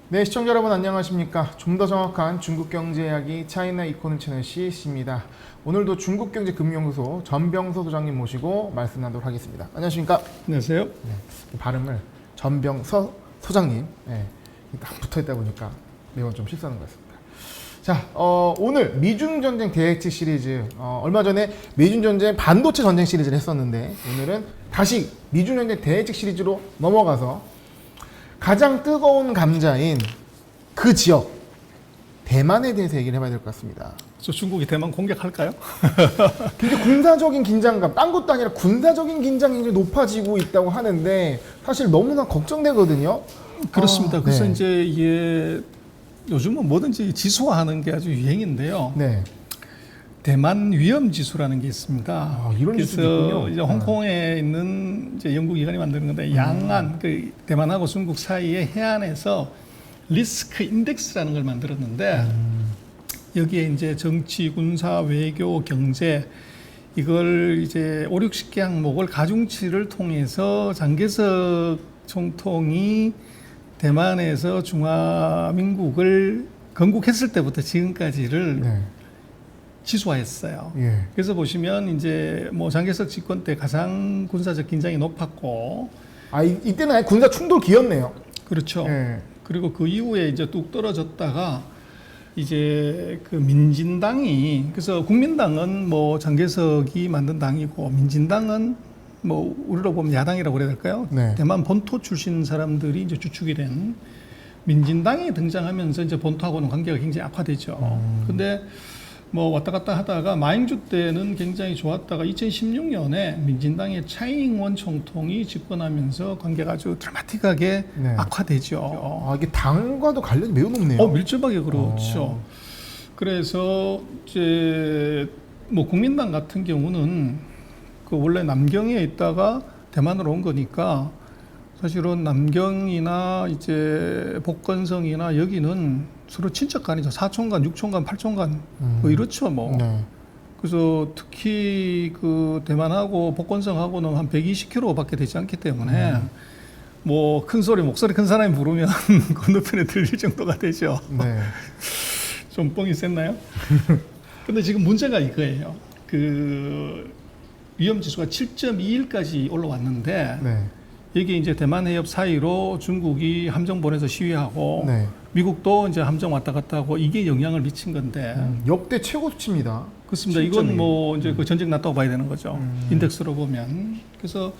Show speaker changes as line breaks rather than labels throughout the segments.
네, 시청자 여러분 안녕하십니까. 좀 더 정확한 중국 경제 이야기 차이나 이코노미 채널 CC입니다. 오늘도 중국경제금융연구소 전병서 소장님 모시고 말씀 나누도록 하겠습니다. 안녕하십니까.
안녕하세요.
네, 발음을 전병서 소장님 딱 붙어있다 보니까 매번 좀 실수하는 것 같습니다. 자, 오늘 미중전쟁 대해치 시리즈, 얼마 전에 미중전쟁 반도체 전쟁 시리즈를 했었는데 오늘은 다시 미중전쟁 대해치 시리즈로 넘어가서 가장 뜨거운 감자인 그 지역 대만에 대해서 얘기를 해봐야 될 것 같습니다.
저 중국이 대만 공격할까요?
굉장히 군사적인 긴장감, 딴 것도 아니라 군사적인 긴장이 이제 높아지고 있다고 하는데 사실 너무나 걱정되거든요.
그렇습니다. 그래서
네.
이제 이게 요즘은 뭐든지 지수화하는 게 아주 유행인데요.
네.
대만 위험 지수라는 게 있습니다.
이런 지수도 있군요.
그래서 이제 홍콩에 있는 이제 연구기관이 만드는 건데 양안, 그 대만하고 중국 사이의 해안에서 리스크 인덱스라는 걸 만들었는데 여기에 이제 정치, 군사, 외교, 경제 이걸 이제 5, 60개 항목을 가중치를 통해서 장개석 총통이 대만에서 중화민국을 건국했을 때부터 지금까지를
네.
지수화했어요.
예.
그래서 보시면 이제 뭐 장개석 집권 때 가장 군사적 긴장이 높았고,
이때는 아예 군사 충돌 기였네요.
그렇죠.
예.
그리고 그 이후에 이제 뚝 떨어졌다가 이제 그 민진당이, 그래서 국민당은 뭐 장개석이 만든 당이고 민진당은 뭐 우리로 보면 야당이라고 그래야 될까요?
네.
대만 본토 출신 사람들이 이제 주축이 된 민진당이 등장하면서 이제 본토하고는 관계가 굉장히 악화되죠. 근데 뭐 왔다 갔다 하다가 마잉주 때는 굉장히 좋았다가 2016년에 민진당의 차이잉원 총통이 집권하면서 관계가 아주 드라마틱하게
네.
악화되죠.
이게 당과도 관련이 매우 높네요.
밀접하게 그렇죠. 그래서 이제 뭐 국민당 같은 경우는 그 원래 남경에 있다가 대만으로 온 거니까 사실은 남경이나 이제 복건성이나 여기는 서로 친척간이죠. 사촌간, 육촌간, 팔촌간 뭐 이렇죠 뭐.
네.
그래서 특히 그 대만하고 복건성하고는 한 120km밖에 되지 않기 때문에 뭐 큰 소리, 목소리 큰 사람이 부르면 건너편에 들릴 정도가 되죠.
네.
좀 뻥이 셌나요? 근데 지금 문제가 이거예요. 그 위험 지수가 7.21까지 올라왔는데
네.
이게 이제 대만 해협 사이로 중국이 함정 보내서 시위하고
네.
미국도 이제 함정 왔다 갔다 하고 이게 영향을 미친 건데
역대 최고 수치입니다.
그렇습니다.
7.1.
이건 뭐 이제 그 전쟁 났다고 봐야 되는 거죠. 인덱스로 보면. 그래서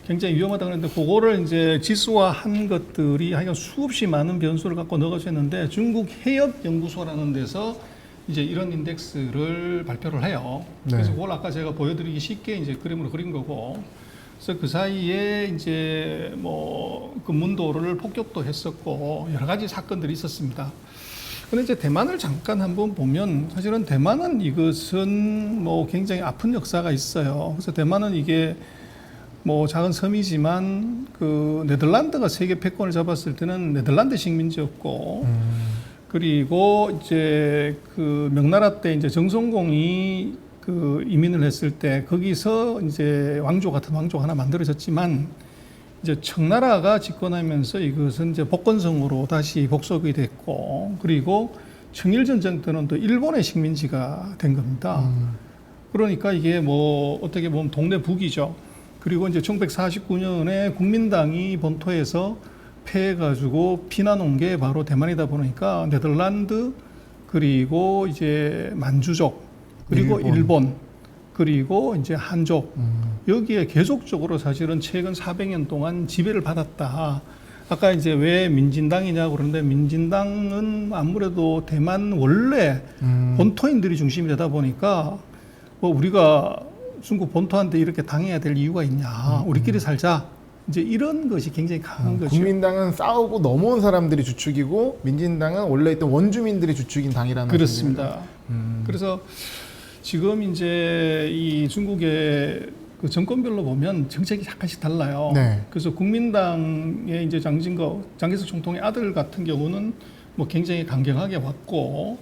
굉장히 위험하다 그랬는데 그거를 이제 지수화한 것들이 하여간 수없이 많은 변수를 갖고 넣어서 했는데 중국 해협 연구소라는 데서 이제 이런 인덱스를 발표를 해요.
네.
그래서 그걸 아까 제가 보여드리기 쉽게 이제 그림으로 그린 거고. 그래서 그 사이에 이제 뭐 금문도를 폭격도 했었고 여러 가지 사건들이 있었습니다. 근데 이제 대만을 잠깐 한번 보면 사실은 대만은 이것은 뭐 굉장히 아픈 역사가 있어요. 그래서 대만은 이게 뭐 작은 섬이지만 그 네덜란드가 세계 패권을 잡았을 때는 네덜란드 식민지였고 그리고 이제 그 명나라 때 이제 정성공이 그 이민을 했을 때 거기서 이제 왕조 같은 왕조가 하나 만들어졌지만 이제 청나라가 집권하면서 이것은 이제 복건성으로 다시 복속이 됐고 그리고 청일전쟁 때는 또 일본의 식민지가 된 겁니다. 그러니까 이게 뭐 어떻게 보면 동네 북이죠. 그리고 이제 1949년에 국민당이 본토에서 패해가지고 피난 온 게 바로 대만이다 보니까 네덜란드 그리고 이제 만주족 그리고 일본 그리고 이제 한족 여기에 계속적으로 사실은 최근 400년 동안 지배를 받았다. 아까 이제 왜 민진당이냐 그러는데 민진당은 아무래도 대만 원래 본토인들이 중심이 되다 보니까 뭐 우리가 중국 본토한테 이렇게 당해야 될 이유가 있냐. 우리끼리 살자. 이제 이런 것이 굉장히 강한 거죠.
국민당은 싸우고 넘어온 사람들이 주축이고 민진당은 원래 있던 원주민들이 주축인 당이라는
그렇습니다. 그래서 지금 이제 이 중국의 그 정권별로 보면 정책이 약간씩 달라요.
네.
그래서 국민당의 이제 장개석 총통의 아들 같은 경우는 뭐 굉장히 강경하게 왔고,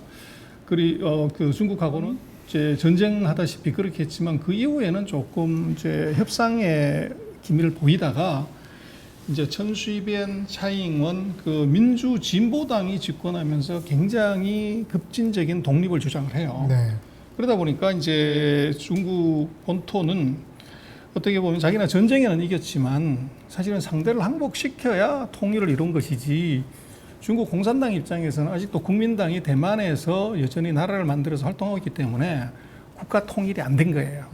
그리고 그 중국하고는 이제 전쟁하다시피 그렇게 했지만 그 이후에는 조금 이제 협상의 기미를 보이다가 이제 천수이벤 차이잉원 그 민주 진보당이 집권하면서 굉장히 급진적인 독립을 주장을 해요.
네.
그러다 보니까 이제 중국 본토는 어떻게 보면 자기는 전쟁에는 이겼지만 사실은 상대를 항복시켜야 통일을 이룬 것이지, 중국 공산당 입장에서는 아직도 국민당이 대만에서 여전히 나라를 만들어서 활동하고 있기 때문에 국가 통일이 안 된 거예요.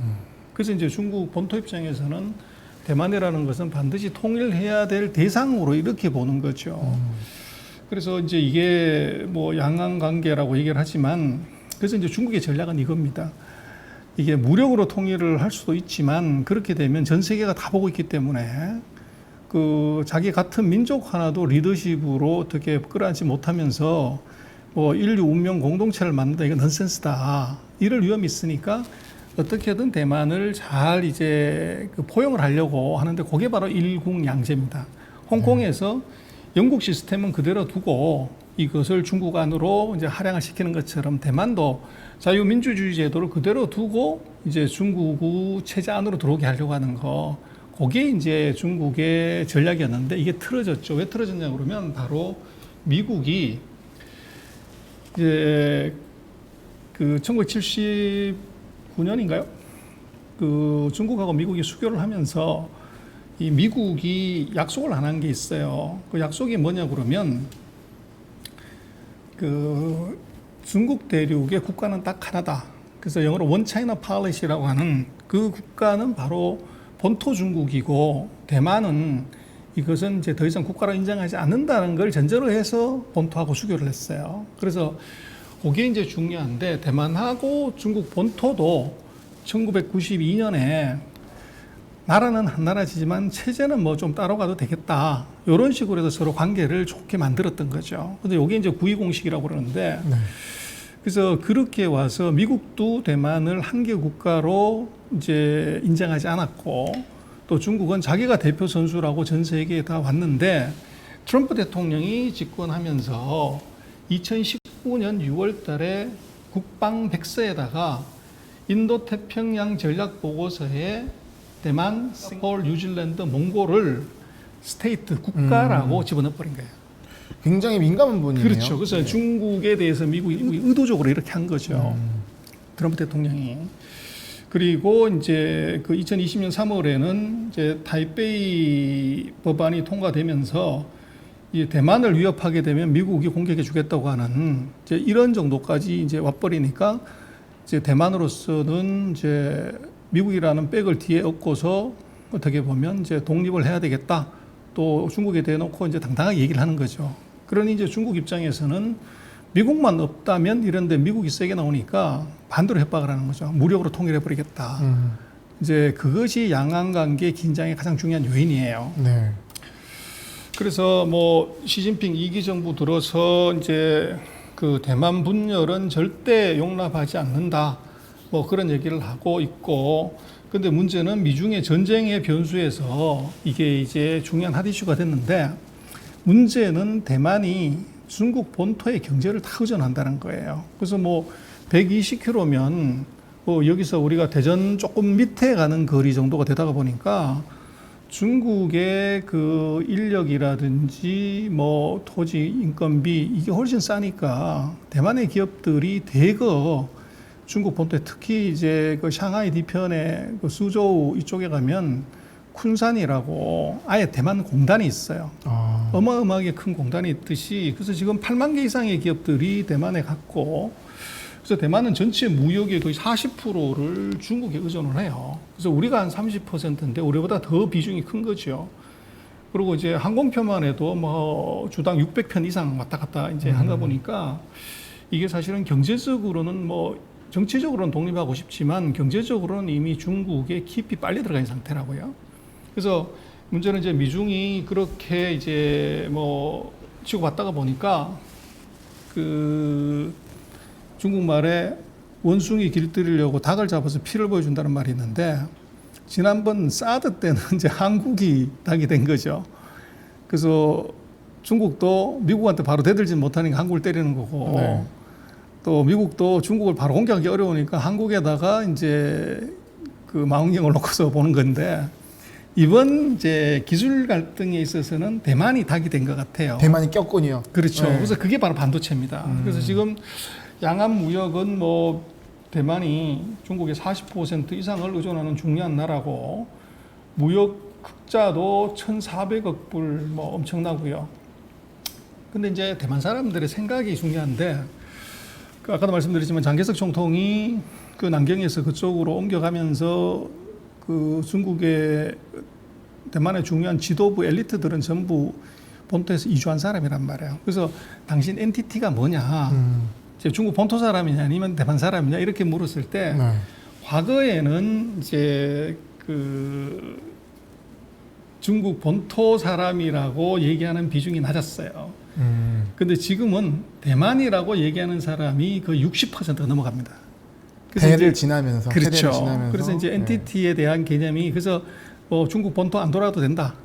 그래서 이제 중국 본토 입장에서는 대만이라는 것은 반드시 통일해야 될 대상으로 이렇게 보는 거죠. 그래서 이제 이게 뭐 양안 관계라고 얘기를 하지만, 그래서 이제 중국의 전략은 이겁니다. 이게 무력으로 통일을 할 수도 있지만 그렇게 되면 전 세계가 다 보고 있기 때문에 그 자기 같은 민족 하나도 리더십으로 어떻게 끌어안지 못하면서 뭐 인류 운명 공동체를 만든다, 이건 넌센스다, 이럴 위험이 있으니까 어떻게든 대만을 잘 이제 그 포용을 하려고 하는데, 그게 바로 일국양제입니다. 홍콩에서 영국 시스템은 그대로 두고 이것을 중국 안으로 이제 할양을 시키는 것처럼 대만도 자유민주주의 제도를 그대로 두고 이제 중국 체제 안으로 들어오게 하려고 하는 거, 그게 이제 중국의 전략이었는데 이게 틀어졌죠. 왜 틀어졌냐 그러면 바로 미국이 이제 그 1979년인가요? 그 중국하고 미국이 수교를 하면서 이 미국이 약속을 안 한 게 있어요. 그 약속이 뭐냐 그러면 그 중국 대륙의 국가는 딱 하나다. 그래서 영어로 원 차이나 팔리시라고 하는 그 국가는 바로 본토 중국이고, 대만은 이것은 이제 더 이상 국가로 인정하지 않는다는 걸 전제로 해서 본토하고 수교를 했어요. 그래서 그게 이제 중요한데, 대만하고 중국 본토도 1992년에 나라는 한 나라지만 체제는 뭐 좀 따로 가도 되겠다, 이런 식으로 해서 서로 관계를 좋게 만들었던 거죠. 근데 이게 이제 9.2 공식이라고 그러는데,
네.
그래서 그렇게 와서 미국도 대만을 한계 국가로 이제 인정하지 않았고, 또 중국은 자기가 대표 선수라고 전 세계에 다 왔는데, 트럼프 대통령이 집권하면서 2019년 6월 달에 국방 백서에다가 인도 태평양 전략 보고서에 대만, 싱가포르, 뉴질랜드, 몽골을 스테이트 국가라고 집어넣어 버린 거예요.
굉장히 민감한 부분이네요.
그렇죠. 그래서
네.
중국에 대해서 미국이 의도적으로 이렇게 한 거죠. 트럼프 대통령이. 그리고 이제 그 2020년 3월에는 이제 타이베이 법안이 통과되면서 이 대만을 위협하게 되면 미국이 공격해 주겠다고 하는 이제 이런 정도까지 이제 와버리니까, 이제 대만으로서는 이제 미국이라는 백을 뒤에 얻고서 어떻게 보면 이제 독립을 해야 되겠다, 또 중국에 대놓고 이제 당당하게 얘기를 하는 거죠. 그러니 이제 중국 입장에서는 미국만 없다면 이런데 미국이 세게 나오니까 반대로 협박을 하는 거죠. 무력으로 통일해버리겠다. 이제 그것이 양안 관계 긴장의 가장 중요한 요인이에요.
네.
그래서 뭐 시진핑 2기 정부 들어서 이제 그 대만 분열은 절대 용납하지 않는다, 뭐 그런 얘기를 하고 있고, 근데 문제는 미중의 전쟁의 변수에서 이게 이제 중요한 핫 이슈가 됐는데, 문제는 대만이 중국 본토의 경제를 다 의존한다는 거예요. 그래서 뭐 120km면 뭐 여기서 우리가 대전 조금 밑에 가는 거리 정도가 되다가 보니까 중국의 그 인력이라든지 뭐 토지 인건비 이게 훨씬 싸니까 대만의 기업들이 대거 중국 본토에, 특히 이제 그 샹하이 뒤편에 그 수저우 이쪽에 가면 쿤산이라고 아예 대만 공단이 있어요. 어마어마하게 큰 공단이 있듯이, 그래서 지금 8만 개 이상의 기업들이 대만에 갔고, 그래서 대만은 전체 무역의 거의 40%를 중국에 의존을 해요. 그래서 우리가 한 30%인데 우리보다 더 비중이 큰 거죠. 그리고 이제 항공편만 해도 뭐 주당 600편 이상 왔다 갔다 이제 하다 보니까 이게 사실은 경제적으로는 뭐 정치적으로는 독립하고 싶지만 경제적으로는 이미 중국에 깊이 빨려 들어가 있는 상태라고요. 그래서 문제는 이제 미중이 그렇게 이제 뭐 치고받다가 보니까 그 중국말에 원숭이 길들이려고 닭을 잡아서 피를 보여준다는 말이 있는데, 지난번 사드 때는 이제 한국이 닭이 된 거죠. 그래서 중국도 미국한테 바로 대들지 못하니까 한국을 때리는 거고,
네.
또 미국도 중국을 바로 공격하기 어려우니까 한국에다가 이제 그 망원경을 놓고서 보는 건데, 이번 이제 기술 갈등에 있어서는 대만이 닭이 된 것 같아요.
대만이 꼈군요.
그렇죠.
네.
그래서 그게 바로 반도체입니다. 그래서 지금 양안 무역은 뭐 대만이 중국의 40% 이상을 의존하는 중요한 나라고 무역 흑자도 1,400억 불 뭐 엄청나고요. 근데 이제 대만 사람들의 생각이 중요한데 그 아까도 말씀드렸지만 장개석 총통이 그 남경에서 그쪽으로 옮겨가면서 그 중국의 대만의 중요한 지도부 엘리트들은 전부 본토에서 이주한 사람이란 말이에요. 그래서 당신 엔티티가 뭐냐? 이제 중국 본토 사람이냐 아니면 대만 사람이냐 이렇게 물었을 때
네.
과거에는 이제 그 중국 본토 사람이라고 얘기하는 비중이 낮았어요. 근데 지금은 대만이라고 얘기하는 사람이 거의 60%가 넘어갑니다.
대를
이제
지나면서
그렇죠.
세대를 지나면서
그래서 이제 엔티티에 대한 개념이 그래서 중국 본토 안 돌아도 된다.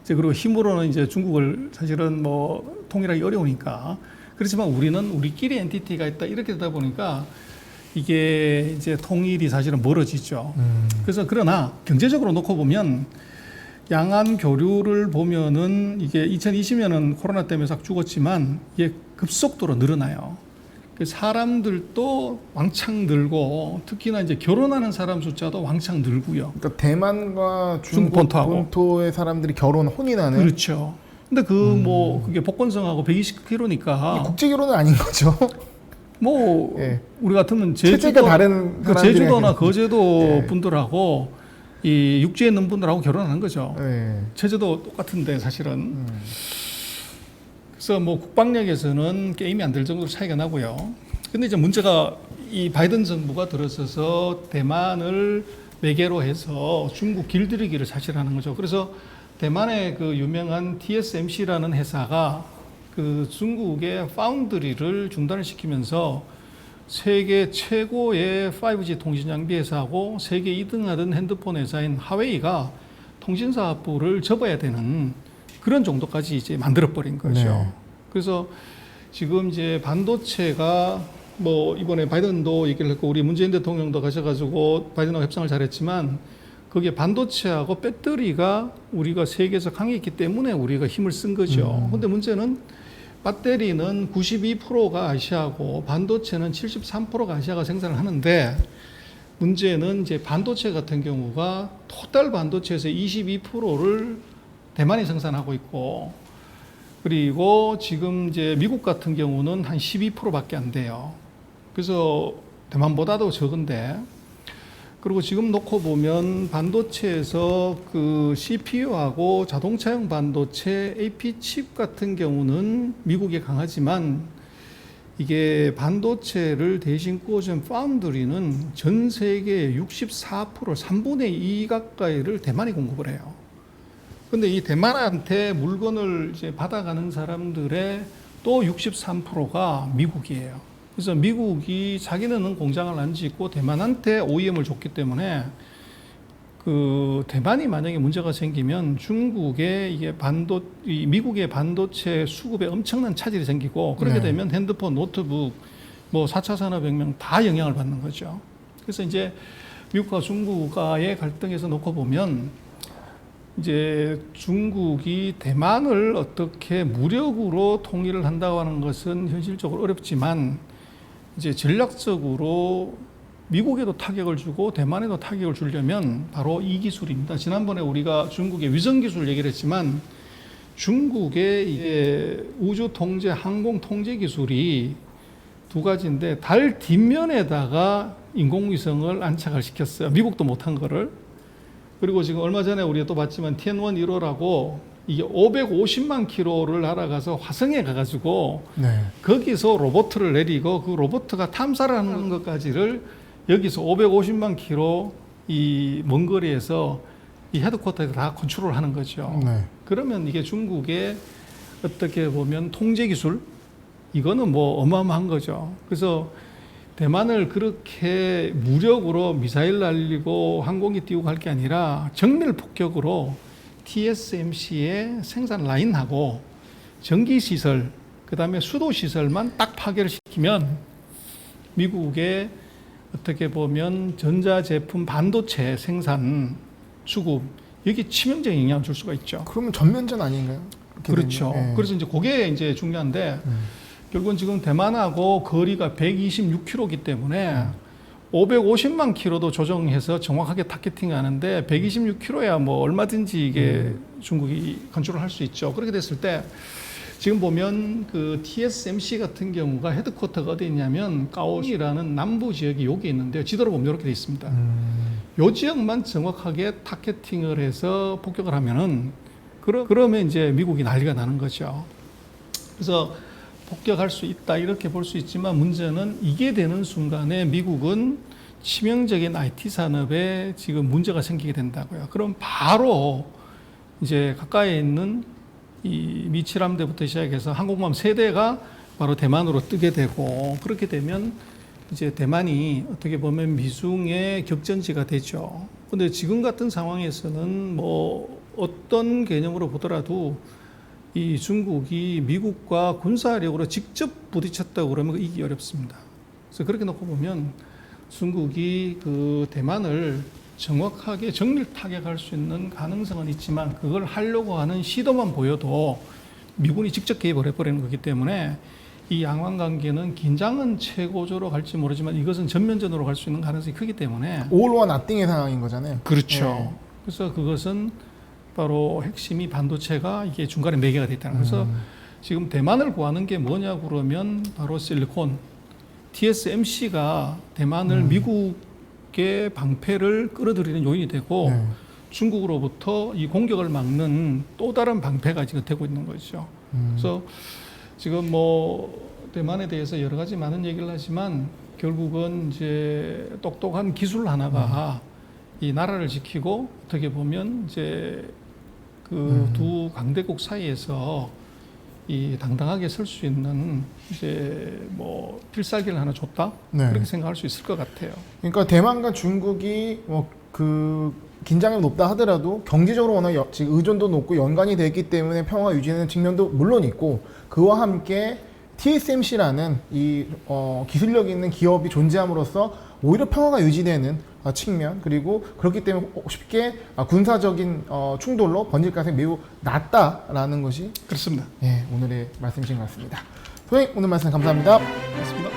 이제 그리고 힘으로는 이제 중국을 사실은 뭐 통일하기 어려우니까 그렇지만 우리는 우리끼리 엔티티가 있다 이렇게 되다 보니까 이게 이제 통일이 사실은 멀어지죠. 그래서 그러나 경제적으로 놓고 보면 양안 교류를 보면은 이게 2020년은 코로나 때문에 싹 죽었지만 이게 급속도로 늘어나요. 그 사람들도 왕창 늘고 특히나 이제 결혼하는 사람 숫자도 왕창 늘고요.
그러니까 대만과
중국
중국
본토하고.
본토의 사람들이 결혼 혼인하는
그렇죠. 근데 그 뭐 그게 복건성하고 120km니까
국제 결혼은 아닌 거죠.
뭐
예.
우리 같으면
체제가 다른
그
사람들이랑
제주도나
결혼.
거제도
예.
분들하고 이 육지에 있는 분들하고 결혼하는 거죠.
네.
체제도 똑같은데 사실은. 그래서 뭐 국방력에서는 게임이 안 될 정도로 차이가 나고요. 근데 이제 문제가 이 바이든 정부가 들어서서 대만을 매개로 해서 중국 길들이기를 사실 하는 거죠. 그래서 대만의 그 유명한 TSMC라는 회사가 그 중국의 파운드리를 중단을 시키면서 세계 최고의 5G 통신 장비 회사하고 세계 2등 하던 핸드폰 회사인 하웨이가 통신사업부를 접어야 되는 그런 정도까지 이제 만들어버린 거죠.
네.
그래서 지금 이제 반도체가 뭐 이번에 바이든도 얘기를 했고 우리 문재인 대통령도 가셔가지고 바이든하고 협상을 잘했지만 거기에 반도체하고 배터리가 우리가 세계에서 강했기 때문에 우리가 힘을 쓴 거죠. 근데 문제는 배터리는 92%가 아시아고 반도체는 73%가 아시아가 생산을 하는데 문제는 이제 반도체 같은 경우가 토탈 반도체에서 22%를 대만이 생산하고 있고 그리고 지금 이제 미국 같은 경우는 한 12%밖에 안 돼요. 그래서 대만보다도 적은데 그리고 지금 놓고 보면 반도체에서 그 CPU하고 자동차용 반도체 AP 칩 같은 경우는 미국이 강하지만 이게 반도체를 대신 구워준 파운드리는 전 세계의 64% 3분의 2 가까이를 대만이 공급을 해요. 근데 이 대만한테 물건을 이제 받아가는 사람들의 또 63%가 미국이에요. 그래서 미국이 자기는 공장을 안 짓고 대만한테 OEM을 줬기 때문에 그 대만이 만약에 문제가 생기면 중국의 이게 미국의 반도체 수급에 엄청난 차질이 생기고 그렇게
네.
되면 핸드폰, 노트북, 뭐 4차 산업혁명 다 영향을 받는 거죠. 그래서 이제 미국과 중국과의 갈등에서 놓고 보면 이제 중국이 대만을 어떻게 무력으로 통일을 한다고 하는 것은 현실적으로 어렵지만 이제 전략적으로 미국에도 타격을 주고 대만에도 타격을 주려면 바로 이 기술입니다. 지난번에 우리가 중국의 위성 기술 얘기를 했지만 중국의 이게 우주 통제, 항공 통제 기술이 두 가지인데 달 뒷면에다가 인공위성을 안착을 시켰어요. 미국도 못한 거를. 그리고 지금 얼마 전에 우리가 또 봤지만 티엔원 1호라고 이게 550만 킬로를 날아가서 화성에 가가지고
네.
거기서 로봇을 내리고 그 로봇가 탐사를 하는 것까지를 여기서 550만 킬로 이 먼 거리에서 이 헤드쿼터에서 다 컨트롤하는 거죠.
네.
그러면 이게 중국의 어떻게 보면 통제 기술 이거는 뭐 어마어마한 거죠. 그래서 대만을 그렇게 무력으로 미사일 날리고 항공기 띄우고 할 게 아니라 정밀 폭격으로 TSMC의 생산 라인하고 전기 시설, 그다음에 수도 시설만 딱 파괴를 시키면 미국의 어떻게 보면 전자제품 반도체 생산 수급 여기 치명적인 영향을 줄 수가 있죠.
그러면 전면전 아닌가요? 이렇게
그렇죠.
되면? 예.
그래서 이제 그게 이제 중요한데 결국은 지금 대만하고 거리가 126km이기 때문에 550만 킬로도 조정해서 정확하게 타겟팅하는데 126km야 뭐 얼마든지 이게 중국이 컨트롤할 수 있죠. 그렇게 됐을 때 지금 보면 그 TSMC 같은 경우가 헤드쿼터가 어디 있냐면 까오시라는 남부 지역이 여기 있는데요. 지도로 보면 이렇게 돼 있습니다. 요 지역만 정확하게 타겟팅을 해서 폭격을 하면은 그러면 이제 미국이 난리가 나는 거죠. 그래서 폭격할 수 있다 이렇게 볼 수 있지만 문제는 이게 되는 순간에 미국은 치명적인 IT 산업에 지금 문제가 생기게 된다고요. 그럼 바로 이제 가까이에 있는 이 미칠함대부터 시작해서 항공모함 세대가 바로 대만으로 뜨게 되고 그렇게 되면 이제 대만이 어떻게 보면 미중의 격전지가 되죠. 근데 지금 같은 상황에서는 뭐 어떤 개념으로 보더라도 이 중국이 미국과 군사력으로 직접 부딪혔다고 그러면 이기기 어렵습니다. 그래서 그렇게 놓고 보면 중국이 그 대만을 정확하게 정밀 타격할 수 있는 가능성은 있지만 그걸 하려고 하는 시도만 보여도 미군이 직접 개입을 해버리는 거기 때문에 이 양안 관계는 긴장은 최고조로 갈지 모르지만 이것은 전면전으로 갈 수 있는 가능성이 크기 때문에
all or nothing의 상황인 거잖아요.
그렇죠.
네.
그래서 그것은 바로 핵심이 반도체가 이게 중간에 매개가 돼 있다는 거예요. 그래서 지금 대만을 구하는 게 뭐냐고 그러면 바로 실리콘. TSMC가 대만을 미국의 방패를 끌어들이는 요인이 되고
네.
중국으로부터 이 공격을 막는 또 다른 방패가 지금 되고 있는 거죠. 그래서 지금 뭐 대만에 대해서 여러 가지 많은 얘기를 하지만 결국은 이제 똑똑한 기술 하나가 이 나라를 지키고 어떻게 보면 이제 그 두 강대국 사이에서 이 당당하게 설 수 있는 이제 뭐 필살기를 하나 줬다
네.
그렇게 생각할 수 있을 것 같아요.
그러니까 대만과 중국이 뭐 그 긴장이 높다 하더라도 경제적으로 워낙 지금 의존도 높고 연관이 되기 때문에 평화 유지되는 측면도 물론 있고 그와 함께 TSMC라는 이 기술력 있는 기업이 존재함으로써 오히려 평화가 유지되는 측면 그리고 그렇기 때문에 쉽게 군사적인 충돌로 번질 가능성이 매우 낮다라는 것이
그렇습니다.
오늘의 말씀이신 것 같습니다. 선생님 오늘 말씀 감사합니다.
그렇습니다.